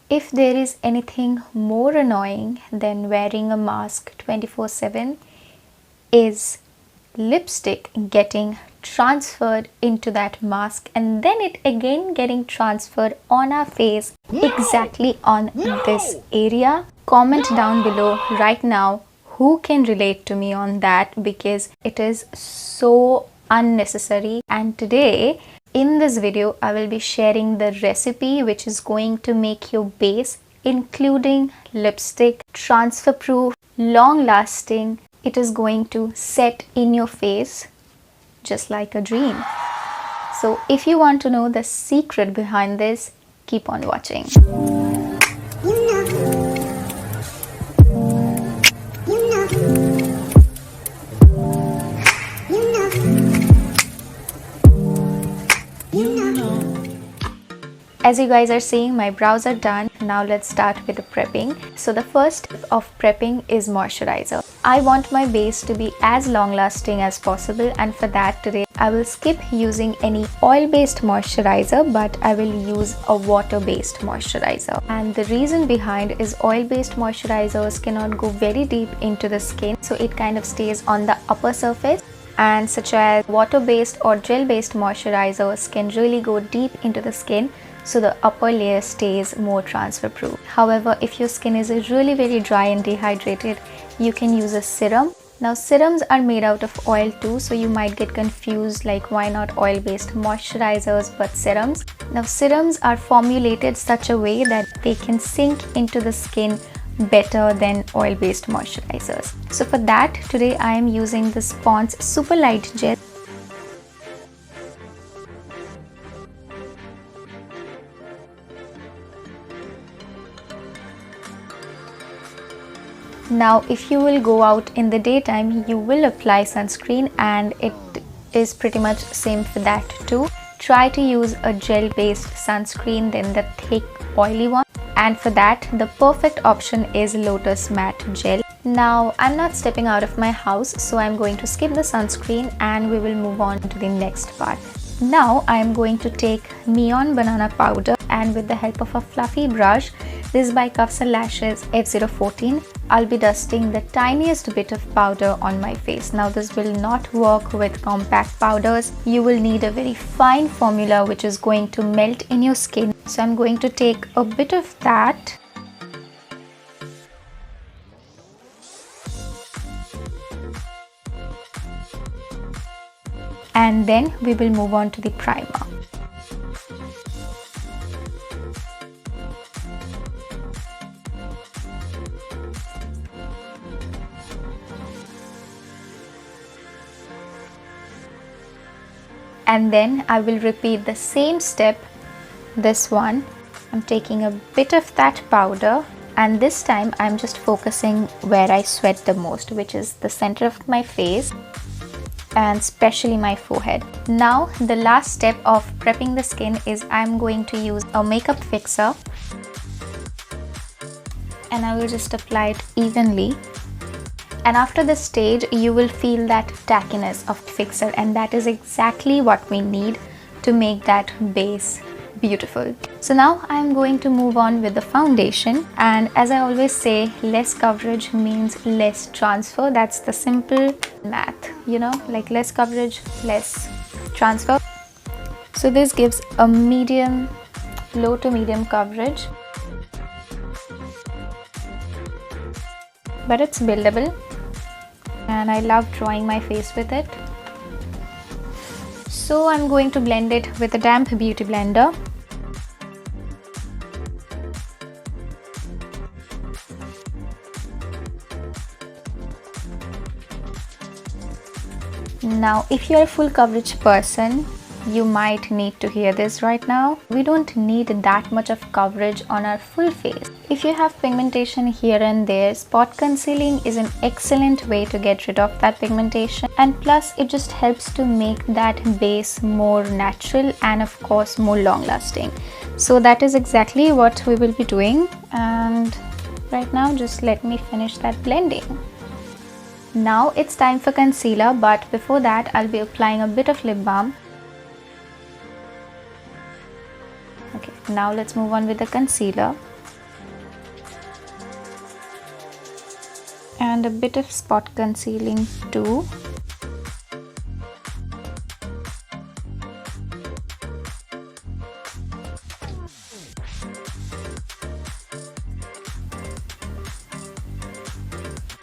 If there is anything more annoying than wearing a mask 24/7 is lipstick getting transferred into that mask and then it again getting transferred on our face exactly on this area. Comment down below right now who can relate to me on that, because it is so unnecessary. And today in this video I will be sharing the recipe which is going to make your base, including lipstick, transfer proof, long lasting. It is going to set in your face just like a dream. So if you want to know the secret behind this, keep on watching. As you guys are seeing, my brows are done. Now let's start with the prepping. So the first step of prepping is moisturizer. I want my base to be as long lasting as possible, and for that today I will skip using any oil based moisturizer, but I will use a water based moisturizer. And the reason behind is oil based moisturizers cannot go very deep into the skin, so it kind of stays on the upper surface, and such as water based or gel based moisturizers can really go deep into the skin, so the upper layer stays more transfer proof. However, if your skin is really very dry and dehydrated, you can use a serum. Now serums are made out of oil too, so you might get confused like why not oil based moisturizers but serums. Now serums are formulated such a way that they can sink into the skin better than oil based moisturizers. So for that today I am using the Pond's Super Light Gel. Now if you will go out in the daytime, you will apply sunscreen, and it is pretty much same for that too. Try to use a gel based sunscreen than the thick oily one, and for that the perfect option is Lotus Matte Gel. Now I'm not stepping out of my house, so I'm going to skip the sunscreen and we will move on to the next part. Now I am going to take Neon Banana Powder, and with the help of a fluffy brush, this is by Cuffs and Lashes F014, I'll be dusting the tiniest bit of powder on my face. Now this will not work with compact powders. You will need a very fine formula which is going to melt in your skin. So I'm going to take a bit of that. And then we will move on to the primer. And then I will repeat the same step. This one, I'm taking a bit of that powder, and this time I'm just focusing where I sweat the most, which is the center of my face and especially my forehead. Now the last step of prepping the skin is I'm going to use a makeup fixer, and I will just apply it evenly. And after this stage you will feel that tackiness of fixer, and that is exactly what we need to make that base beautiful. So now I'm going to move on with the foundation, and as I always say, less coverage means less transfer. That's the simple math, you know, like less coverage, less transfer. So this gives a medium, low to medium coverage, but it's buildable, and I love drawing my face with it. So I'm going to blend it with a damp beauty blender. Now if you're a full coverage person, you might need to hear this right now. We don't need that much of coverage on our full face. If you have pigmentation here and there, spot concealing is an excellent way to get rid of that pigmentation, and plus it just helps to make that base more natural and of course more long lasting. So that is exactly what we will be doing, and right now just let me finish that blending. Now it's time for concealer, but before that I'll be applying a bit of lip balm. Okay, now let's move on with the concealer. and a bit of spot concealing too.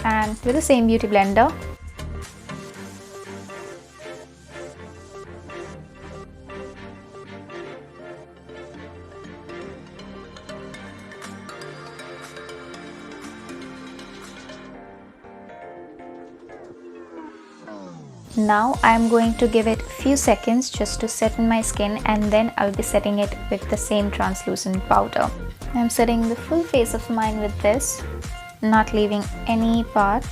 And with the same beauty blender, now I'm going to give it few seconds just to set in my skin, and then I'll be setting it with the same translucent powder. I'm setting the full face of mine with this, not leaving any part.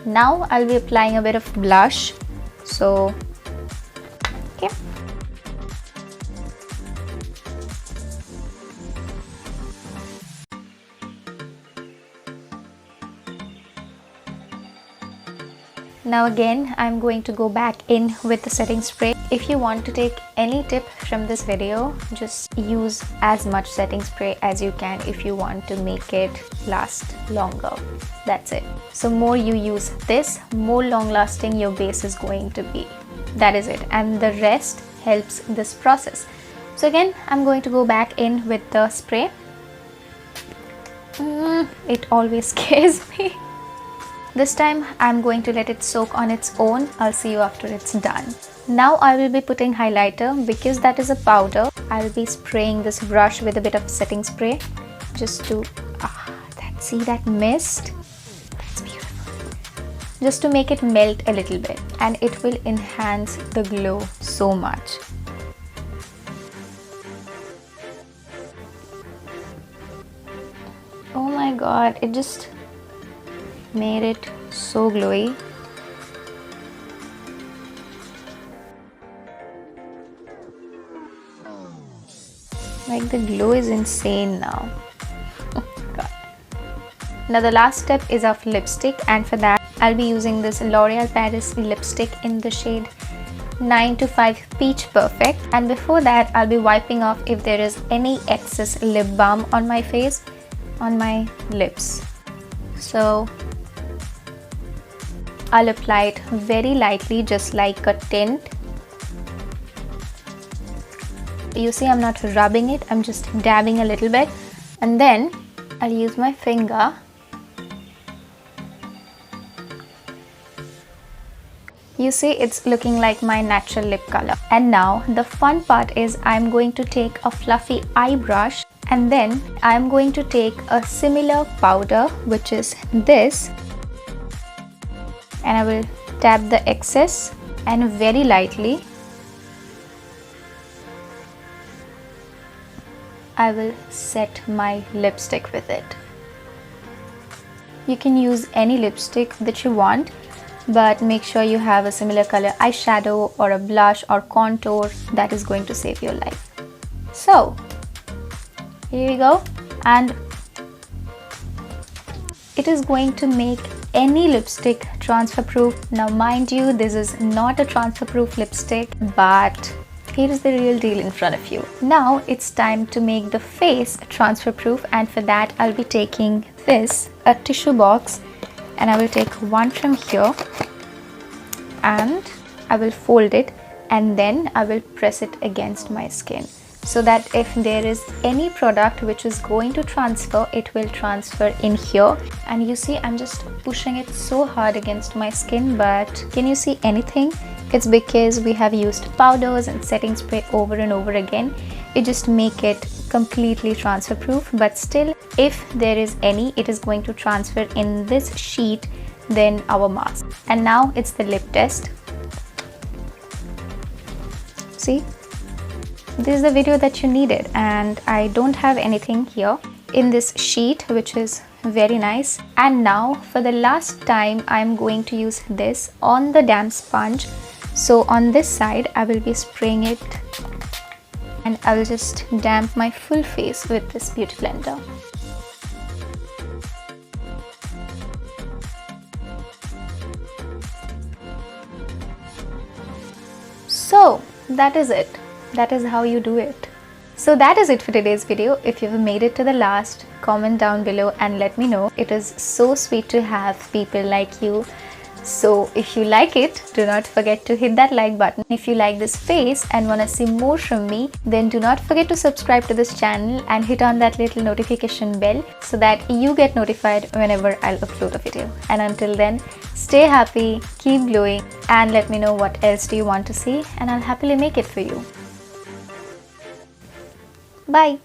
Now I'll be applying a bit of blush. So, okay. Now again, I'm going to go back in with the setting spray. If you want to take any tip from this video, just use as much setting spray as you can if you want to make it last longer. That's it. So more you use this, more long lasting your base is going to be. That is it. And the rest helps this process. So again, I'm going to go back in with the spray. It always scares me. This time I'm going to let it soak on its own. I'll see you after it's done. Now I will be putting highlighter. Because that is a powder, I'll be spraying this brush with a bit of setting spray just to see that mist. That's beautiful. Just to make it melt a little bit, and it will enhance the glow so much. Oh my god, it just made it so glowy. Like the glow is insane now. Oh god. Now the last step is of lipstick, and for that I'll be using this L'Oreal Paris lipstick in the shade 925 Peach Perfect. And before that, I'll be wiping off if there is any excess lip balm on my face, on my lips. So I'll apply it very lightly, just like a tint. You see, I'm not rubbing it, I'm just dabbing a little bit, and then I'll use my finger. You see, it's looking like my natural lip color. And now the fun part is I'm going to take a fluffy eye brush, and then I'm going to take a similar powder, which is this, and I will tap the excess, and very lightly I will set my lipstick with it. You can use any lipstick that you want, but make sure you have a similar color eyeshadow or a blush or contour. That is going to save your life. So here we go, and it is going to make any lipstick transfer proof. Now mind you, this is not a transfer proof lipstick, but here is the real deal in front of you. Now it's time to make the face transfer proof, and for that I'll be taking this, a tissue box, and I will take one from here and I will fold it, and then I will press it against my skin, so that if there is any product which is going to transfer, it will transfer in here. And you see, I'm just pushing it so hard against my skin, but can you see anything? It's because we have used powders and setting spray over and over again. It just make it completely transfer proof, but still, if there is any, it is going to transfer in this sheet than our mask. And now it's the lip test. See? This is the video that you needed, and I don't have anything here in this sheet, which is very nice. And now for the last time, I'm going to use this on the damp sponge. So on this side, I will be spraying it, and I will just damp my full face with this beauty blender. So that is it. That is how you do it. So that is it for today's video. If you've made it to the last, comment down below and let me know. It is so sweet to have people like you. So if you like it, do not forget to hit that like button. If you like this face and want to see more from me, then do not forget to subscribe to this channel and hit on that little notification bell so that you get notified whenever I'll upload a video. And until then, stay happy, keep glowing, and let me know what else do you want to see, and I'll happily make it for you. Bye.